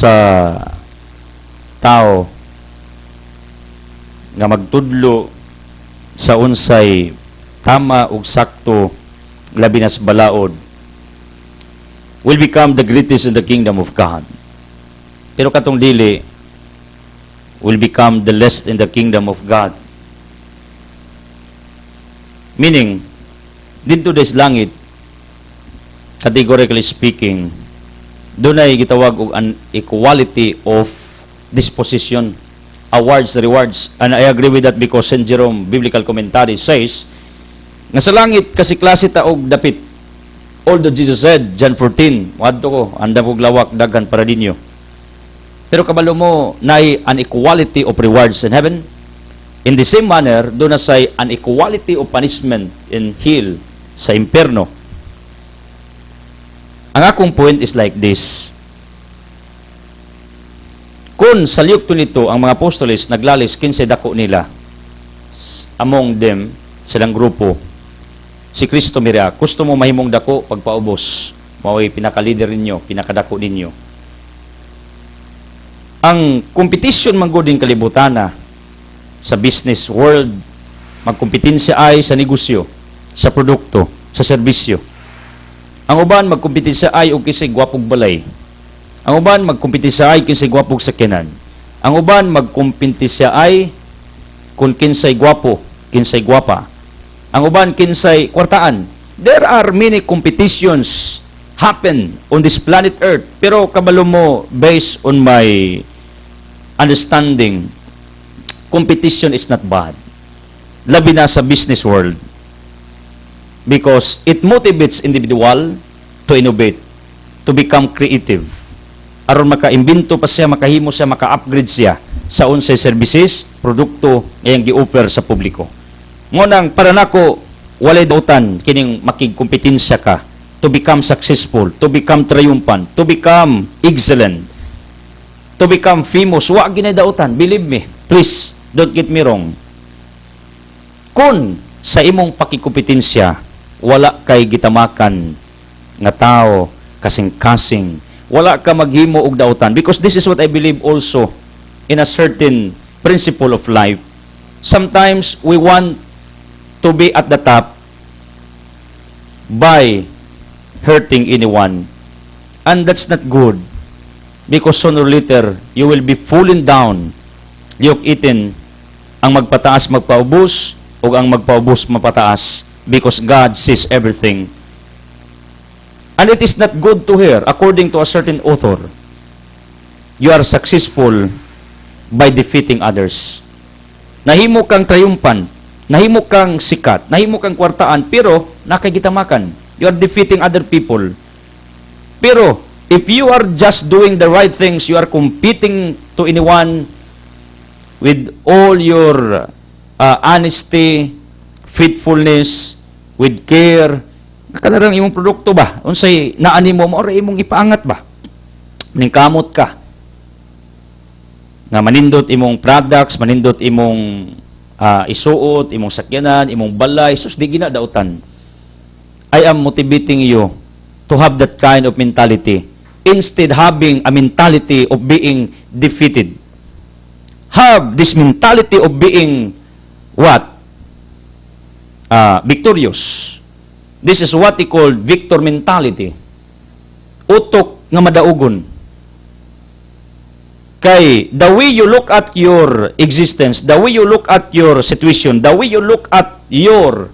sa tao nga magtudlo sa unsay tama ug sakto labi na sa balaod will become the greatest in the kingdom of God. Pero katong dili will become the least in the kingdom of God. Meaning, dito des langit, categorically speaking, doon ay gitawag og an equality of disposition, awards, rewards. And I agree with that because St. Jerome Biblical Commentary says, nga sa langit kasi klase ta og dapit. Although Jesus said, John 14, wadto ko, andam kog lawak daghan para ninyo. Pero kabalo mo, naay an equality of rewards in heaven. In the same manner, doon na say an equality of punishment in hell sa impierno. Ang akong point is like this. Kung sa liyok to nito, ang mga apostoles naglalis 15 dako nila, among them, silang grupo, si Kristo miria, gusto mo mahimong dako pagpaubos, maway pinaka-leader ninyo, pinakadako ninyo. Ang competition mangguding kalibutana sa business world, magkompetensya ay sa negosyo, sa produkto, sa serbisyo. Ang uban magkompetensya ay og kisay gwapog balay. Ang uban magkompetensya ay kinsay gwapog sakyanan. Ang uban magkompetensya ay kung kinsay gwapo, kinsay gwapa. Ang uban kinsay kwartaan. There are many competitions happen on this planet Earth. Pero kabalo mo, based on my understanding, competition is not bad. Labi na sa business world. Because it motivates individual to innovate, to become creative. Aron maka-imbento pa siya, makahimo siya, maka-upgrade siya sa unsay services, produkto ngayang gi-offer sa publiko. Ngunang para nako walay dautan kining makigkompetensya ka to become successful, to become triumphant, to become excellent, to become famous. Wa ginay dautan, believe me. Please, don't get me wrong. Kung sa imong pakikompetensya wala kay gitamakan nga tao kasing-kasing, wala ka maghimo og dautan, because this is what I believe also in a certain principle of life. Sometimes we want to be at the top by hurting anyone, and that's not good, because sooner or later you will be falling down. Liyok itin ang magpataas magpaubos o ang magpaubos mapataas, because God sees everything. And it is not good to hear, according to a certain author, you are successful by defeating others. Nahimo kang triumphant, nahimo kang sikat, nahimo kang kwartaan, pero nakagitamakan. You are defeating other people. Pero if you are just doing the right things, you are competing to anyone with all your honesty, faithfulness, with care, nakanarang imong produkto ba? Unsay naanimo mo, or imong ipaangat ba? Ningkamot ka. Nga manindot imong products, manindot imong isuot, imong sakyanan, imong balay, sus di ginadautan. I am motivating you to have that kind of mentality. Instead having a mentality of being defeated. Have this mentality of being what? Victorious. This is what he called victor mentality. Utok nga madaugon. Kay, the way you look at your existence, the way you look at your situation, the way you look at your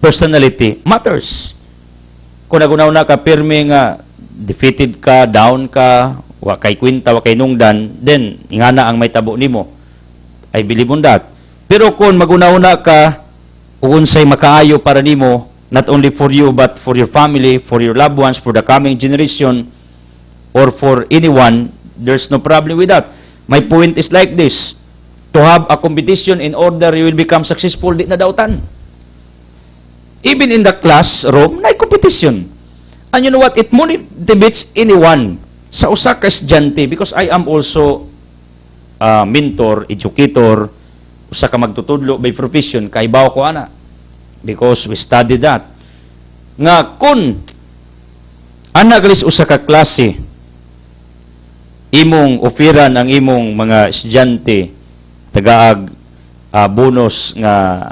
personality matters. Kung nagunaw na ka, pirme nga, defeated ka, down ka, wa kay kwinta, wa kay nungdan, then, ingana ang may tabo nimo. I believe on that. Pero kung magunaw-una ka, unsay makaayo para nimo, not only for you, but for your family, for your loved ones, for the coming generation, or for anyone, there's no problem with that. My point is like this. To have a competition in order you will become successful, di na dautan. Even in the classroom, na competition. And you know what? It motivates anyone sa usa ka estudyante, because I am also mentor, educator, usa ka magtutudlo by profession, kaibaw ko ana. Because we studied that. Nga kun ana galis usa ka klase imong ofiran ang imong mga estudyante tagaag bonus nga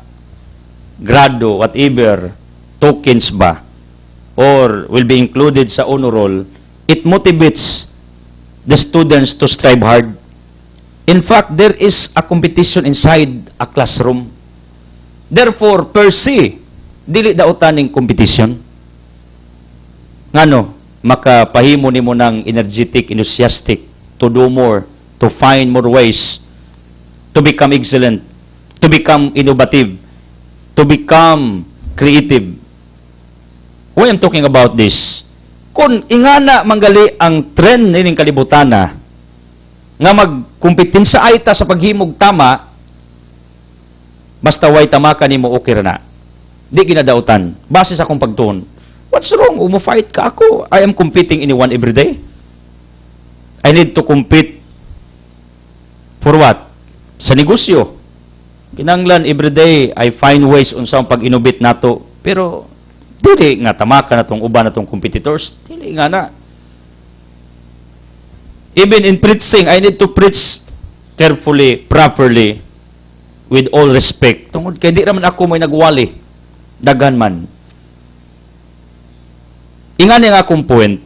grado, whatever, tokens ba, or will be included sa honor roll, it motivates the students to strive hard. In fact, there is a competition inside a classroom. Therefore, per se, dili daotan ning competition. Ngano, makapahimo nimo ng energetic, enthusiastic, to do more, to find more ways, to become excellent, to become innovative, to become creative. When I'm talking about this, kung ingana manggali ang trend nining kalibutan na, nga magkumpetensya ay ta sa paghimog tama, basta way tama ka nimo okay ra na. Di ginadautan. Base sa akong pagtuon. What's wrong? Umo-fight ka ako. I am competing anyone every day. I need to compete for what? Sa negosyo. Kinanglan every day I find ways unsang pag-innovate nato. Pero dili nga tamaka na tong uban natong competitors. Dili nga na. Even in preaching, I need to preach carefully, properly, with all respect. Tungod kay di raman ako may nagwali. Dagan man. Ingani nga akong point,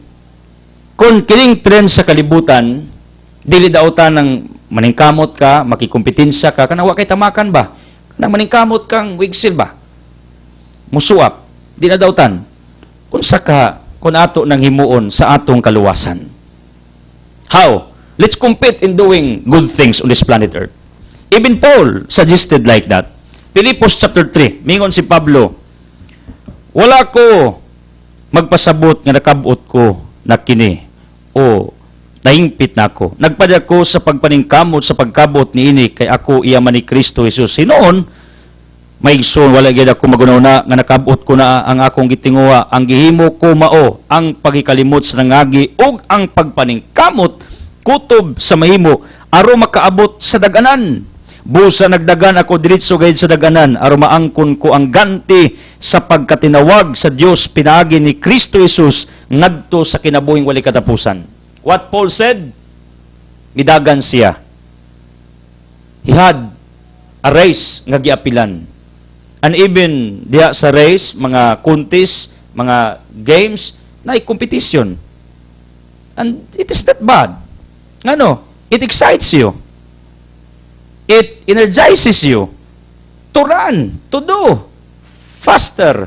kung kining trend sa kalibutan, dili daotan ng maningkamot ka, makikumpetensya ka, kanang wa kay tamakan ba? Kanang maningkamot kang wigsil ba? Musuap, di na daotan. Unsa ka kun ato nang himuon sa atong kaluwasan? How? Let's compete in doing good things on this planet Earth. Even Paul suggested like that. Philippians chapter 3, mingon si Pablo, wala ko magpasabot nga nakabot ko na kini o nahingpit na ako. Nagpada ko sa pagpaningkamot sa pagkabot ni ini kay ako iyaman ni Kristo Jesus. Hinoon, maigsoon, wala gyud ako magunawna nga nakabot ko na ang akong gitinguha. Ang gihimo ko mao ang pagikalimot sa nangagi ug ang pagpaningkamot kutob sa mahimo aron makaabot sa daganan. Busa nagdagan ako diretso gayud sa daganan aron maangkon ko ang ganti sa pagkatinawag sa Dios pinaagi ni Kristo Jesus ngadto sa kinabuhing wali katapusan. What Paul said, midagan siya. He had a race nga giapilan. And even diya sa race, mga contest, mga games, na competition. And it is not bad. Ano? It excites you. It energizes you to run, to do faster,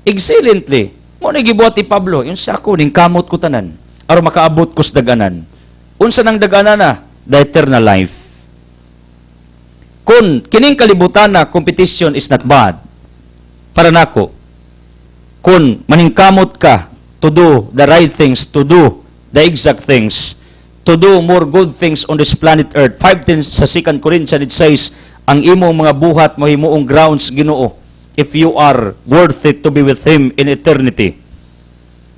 excellently. Mo na gibuhat ni Pablo, yung sa ako, ning kamot ko tanan, aron makaabot ko sa daganan. Unsa nang daganan na? The eternal life. Kung kining kalibutan na competition is not bad, para nako, kung maningkamot ka to do the right things, to do the exact things, to do more good things on this planet Earth. 5:10 sa 2 Corinthians it says, ang imong mga buhat mo himuong grounds Ginoo, if you are worth it to be with Him in eternity.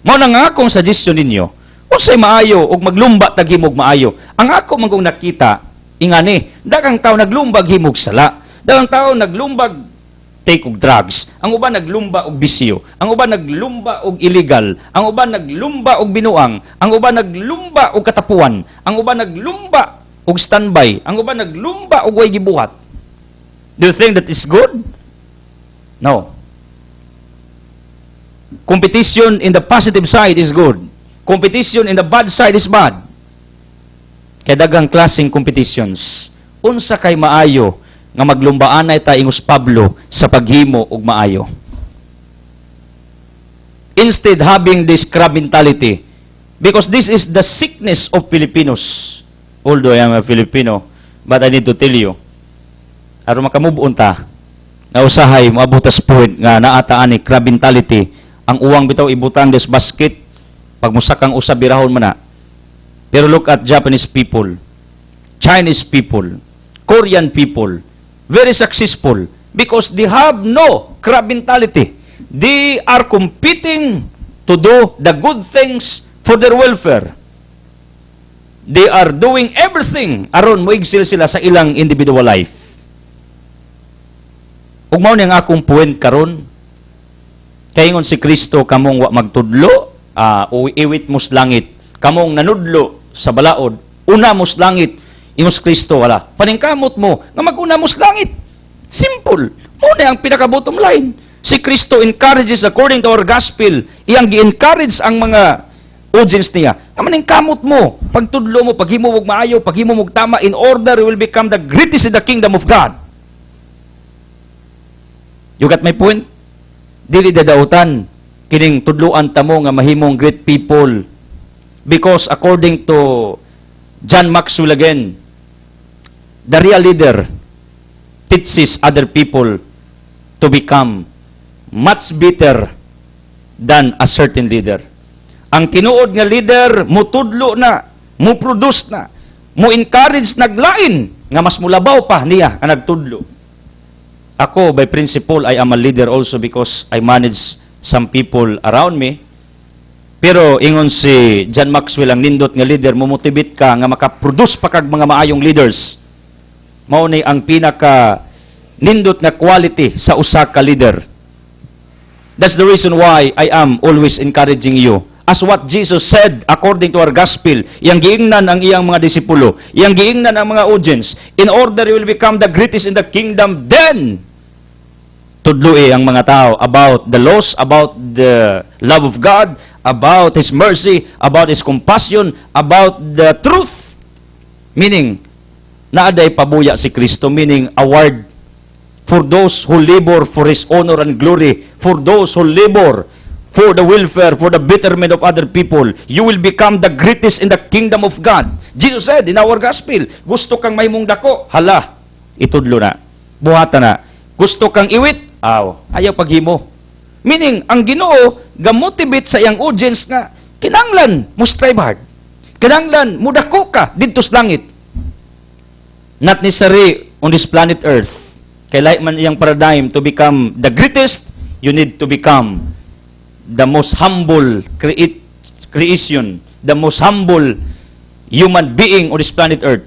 Mao na nga akong suggestion ninyo, unsay maayo ug maglumba tag himog maayo. Ang ako mangong nakita, ingani, daghang tao naglumbag himog sala, daghang tao naglumbag take og drugs, ang uban naglumba og bisyo, ang uban naglumba og illegal, ang uban naglumba og binuang, ang uban naglumba og katapuan, ang uban naglumba og standby, ang uban naglumba og way gibuhat. Do you think that is good? No. Competition in the positive side is good. Competition in the bad side is bad. Kaya daghang klaseng competitions. Unsa kay maayo nga maglumbaanay ta ingos Pablo sa paghimo og maayo. Instead having this crab mentality, because this is the sickness of Filipinos. Although I am a Filipino, but I need to tell you, aron makamove-on ta, na usahay moabot sa point nga naataan ni crab mentality, ang uwang bitaw ibutang des basket, pag musakang usab birahon man na. Pero look at Japanese people, Chinese people, Korean people, very successful because they have no crab mentality. They are competing to do the good things for their welfare. They are doing everything aron moigsil sila sa ilang individual life. Ug mao ni ang akong point karon, kaingon si Kristo kamong wa magtudlo, o iwit mo sa langit, kamong nanudlo sa balaod, una mo sa langit, imos Kristo wala. Paningkamot mo, nga mag-una mo sa langit. Simple. Muna ang pinaka-bottom line. Si Kristo encourages according to our gospel. Iyang gi-encourage ang mga audience niya. Naman kamot mo, pagtudlo mo, paghimo mong maayo, paghimo mong tama, in order you will become the greatest in the kingdom of God. You got my point? Dili dadautan, kining tudluan tamo nga mahimong great people. Because according to John Maxwell again, the real leader teaches other people to become much better than a certain leader. Ang tinuod nga leader, mutudlo na, muproduce na, mu-encourage naglain, nga mas mulabaw pa niya ang nagtudlo. Ako, by principle, I am a leader also because I manage some people around me. Pero ingon si John Maxwell, ang nindot nga leader, mumotibate ka nga makaproduce pa kag mga maayong leaders. Mao ni ang pinaka nindot nga quality sa usa ka leader. That's the reason why I am always encouraging you. As what Jesus said according to our gospel, iyang giingnan ang iyang mga disipulo, iyang giingnan ang mga audience, in order you will become the greatest in the kingdom, then tudloi ang mga tao about the laws, about the love of God, about His mercy, about His compassion, about the truth. Meaning, naaday pabuya si Kristo, meaning award for those who labor for His honor and glory, for those who labor for the welfare, for the betterment of other people. You will become the greatest in the kingdom of God. Jesus said in our gospel, gusto kang mahimong dako, hala, itudlo na, buhata na. Gusto kang iwit, ayaw paghimo. Meaning, ang Ginoo ga-motivate sa iyang audience nga, kinanglan mo strive hard. Kinanglan mo dako ka didto sa langit. Not necessary on this planet Earth. Kaya man iyang paradigm to become the greatest, you need to become the most humble creation, the most humble human being on this planet Earth.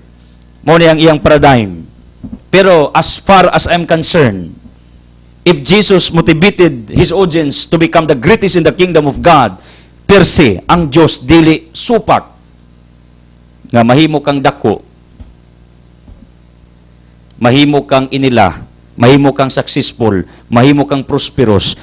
Mo na ang iyang paradigm. Pero as far as I'm concerned, if Jesus motivated His audience to become the greatest in the kingdom of God, per se, ang Diyos dili supak nga mahimo kang dako, mahimo kang inila, mahimo kang successful, mahimo kang prosperous.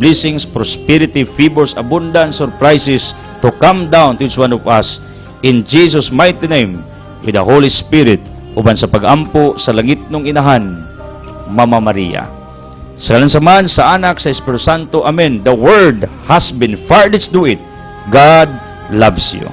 Blessings, prosperity, favors, abundance, surprises to come down to each one of us in Jesus' mighty name with the Holy Spirit uban sa pag-ampo sa langit nung inahan, Mama Maria. Sa kalansaman, sa anak, sa Espiritu Santo, Amen. The Word has been fired. Let's do it. God loves you.